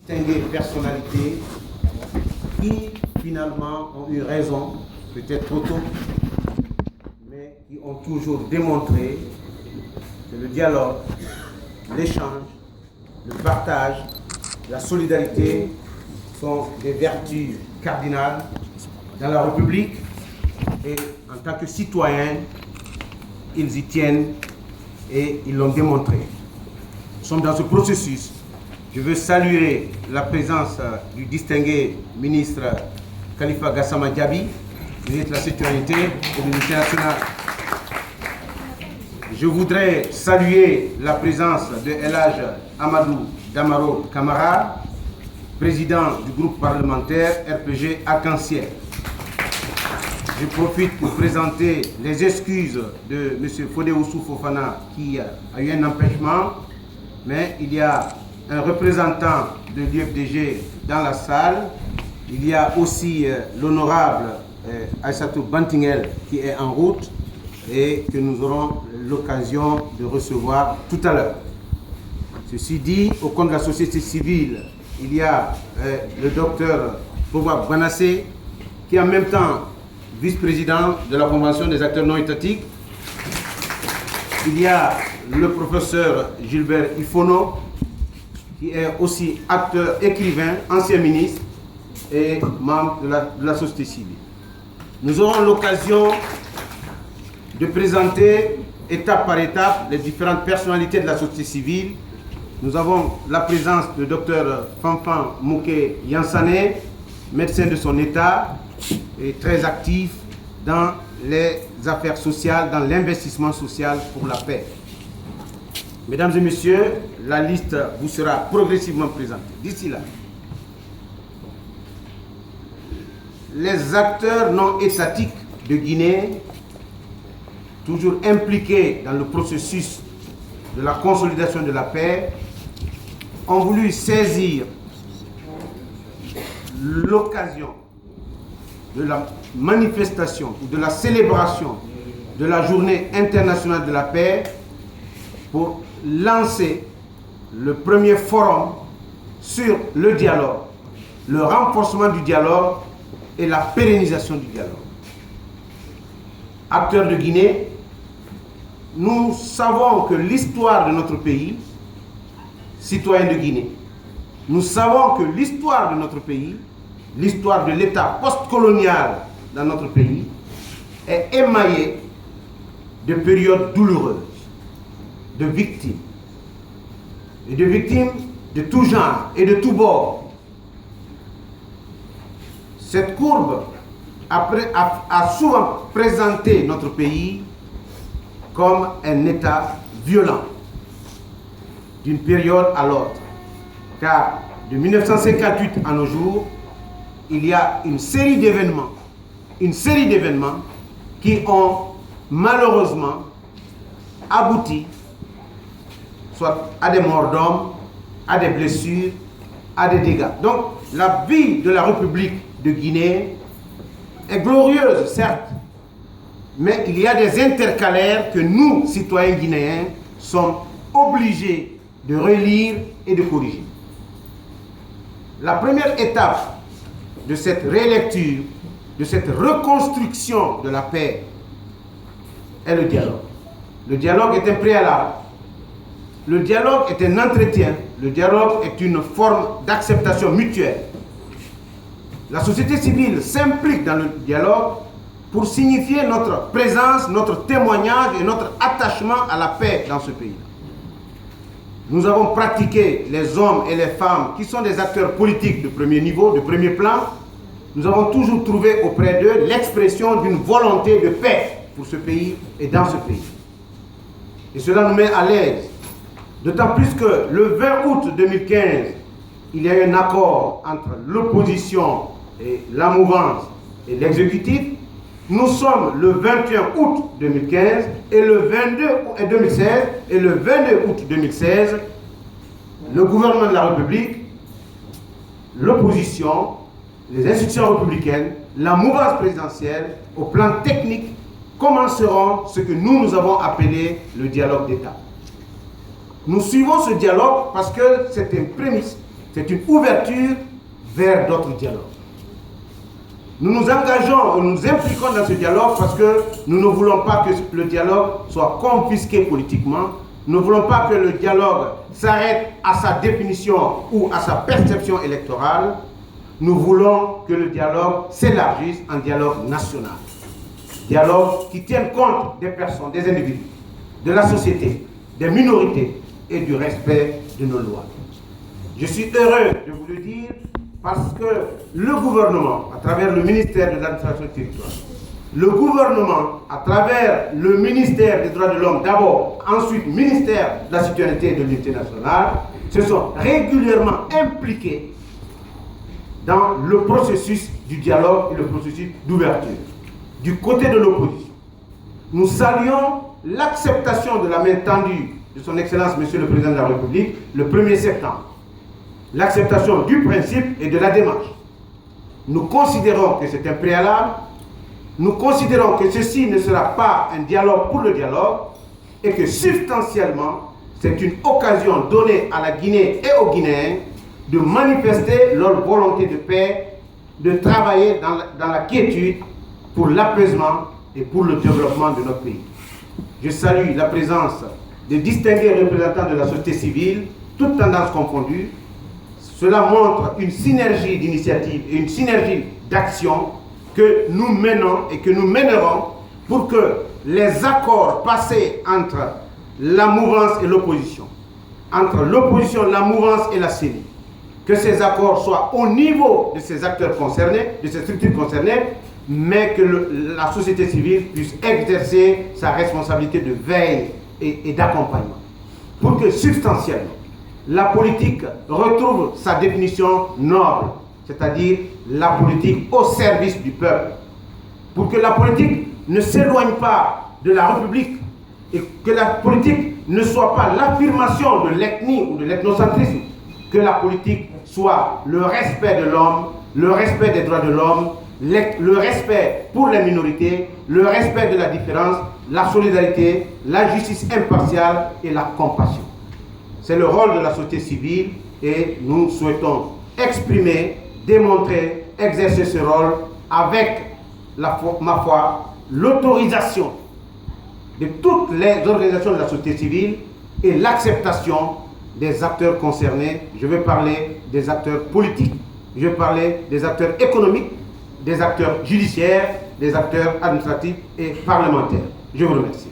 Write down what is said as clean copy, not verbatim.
distinguées personnalités qui finalement ont eu raison, peut-être trop tôt, mais qui ont toujours démontré que le dialogue, l'échange, le partage, la solidarité sont des vertus cardinales dans la République et en tant que citoyens, ils y tiennent et ils l'ont démontré. Nous sommes dans ce processus. Je veux saluer la présence du distingué ministre Khalifa Gassama Diaby, ministre de la Citoyenneté et de l'Unité nationale. Je voudrais saluer la présence de El Hadj Amadou Damaro Camara, président du groupe parlementaire RPG Arc-en-Ciel. Je profite pour présenter les excuses de M. Fodéoussou Fofana qui a eu un empêchement, mais il y a un représentant de l'UFDG dans la salle. Il y a aussi l'honorable Aïssatou Bantingel qui est en route et que nous aurons l'occasion de recevoir tout à l'heure. Ceci dit, au compte de la société civile, il y a le docteur Pouvoir Banassé qui est en même temps vice-président de la Convention des acteurs non étatiques. Il y a le professeur Gilbert Ifono, qui est aussi acteur, écrivain, ancien ministre et membre de la société civile. Nous aurons l'occasion de présenter étape par étape les différentes personnalités de la société civile. Nous avons la présence de Dr Fanfan Mouké Yansané, médecin de son état et très actif dans les affaires sociales, dans l'investissement social pour la paix. Mesdames et messieurs, la liste vous sera progressivement présentée. D'ici là, les acteurs non étatiques de Guinée, toujours impliqués dans le processus de la consolidation de la paix, ont voulu saisir l'occasion de la manifestation ou de la célébration de la Journée internationale de la paix pour lancer le premier forum sur le dialogue, le renforcement du dialogue et la pérennisation du dialogue. Acteurs de Guinée, nous savons que l'histoire de notre pays, citoyens de Guinée, nous savons que l'histoire de notre pays, l'histoire de l'État post-colonial dans notre pays, est émaillée de périodes douloureuses, de victimes. Et de victimes de tout genre et de tout bord. Cette courbe a souvent présenté notre pays comme un État violent, d'une période à l'autre. Car de 1958 à nos jours, il y a une série d'événements qui ont malheureusement abouti soit à des morts d'hommes, à des blessures, à des dégâts. Donc la vie de la République de Guinée est glorieuse, certes, mais il y a des intercalaires que nous, citoyens guinéens, sommes obligés de relire et de corriger. La première étape de cette relecture, de cette reconstruction de la paix, est le dialogue. Le dialogue est un préalable. Le dialogue est un entretien. Le dialogue est une forme d'acceptation mutuelle. La société civile s'implique dans le dialogue pour signifier notre présence, notre témoignage et notre attachement à la paix dans ce pays. Nous avons pratiqué, les hommes et les femmes qui sont des acteurs politiques de premier niveau, de premier plan, nous avons toujours trouvé auprès d'eux l'expression d'une volonté de paix pour ce pays et dans ce pays. Et cela nous met à l'aise. D'autant plus que le 20 août 2015, il y a eu un accord entre l'opposition et la mouvance et l'exécutif. Nous sommes le 21 août 2015 et le 22 août 2016, le gouvernement de la République, l'opposition, les institutions républicaines, la mouvance présidentielle, au plan technique, commenceront ce que nous avons appelé le dialogue d'État. Nous suivons ce dialogue parce que c'est une prémisse c'est une ouverture vers d'autres dialogues. Nous nous engageons et nous nous impliquons dans ce dialogue parce que nous ne voulons pas que le dialogue soit confisqué politiquement. Nous ne voulons pas que le dialogue s'arrête à sa définition ou à sa perception électorale. Nous voulons que le dialogue s'élargisse en dialogue national. Dialogue qui tienne compte des personnes, des individus, de la société, des minorités et du respect de nos lois. Je suis heureux de vous le dire parce que le gouvernement, à travers le ministère de l'administration territoriale, le gouvernement, à travers le ministère des droits de l'homme d'abord, ensuite ministère de la citoyenneté et de l'unité nationale, se sont régulièrement impliqués dans le processus du dialogue et le processus d'ouverture. Du côté de l'opposition, nous saluons l'acceptation de la main tendue de son Excellence Monsieur le Président de la République le 1er septembre. L'acceptation du principe et de la démarche. Nous considérons que c'est un préalable. Nous considérons que ceci ne sera pas un dialogue pour le dialogue et que substantiellement, c'est une occasion donnée à la Guinée et aux Guinéens de manifester leur volonté de paix, de travailler dans la quiétude pour l'apaisement et pour le développement de notre pays. Je salue la présence de distingués représentants de la société civile, toutes tendances confondues. Cela montre une synergie d'initiatives et une synergie d'action que nous menons et que nous mènerons pour que les accords passés entre la mouvance et l'opposition, entre l'opposition, la mouvance et la CENI, que ces accords soient au niveau de ces acteurs concernés, de ces structures concernées, mais que la société civile puisse exercer sa responsabilité de veille et d'accompagnement. Pour que substantiellement, la politique retrouve sa définition noble, c'est-à-dire la politique au service du peuple. Pour que la politique ne s'éloigne pas de la République et que la politique ne soit pas l'affirmation de l'ethnie ou de l'ethnocentrisme, que la politique soit le respect de l'homme, le respect des droits de l'homme, le respect pour les minorités, le respect de la différence, la solidarité, la justice impartiale et la compassion. C'est le rôle de la société civile et nous souhaitons exprimer, démontrer, exercer ce rôle avec, ma foi, l'autorisation de toutes les organisations de la société civile et l'acceptation des acteurs concernés. Je vais parler des acteurs politiques, je vais parler des acteurs économiques, des acteurs judiciaires, des acteurs administratifs et parlementaires. Je vous remercie.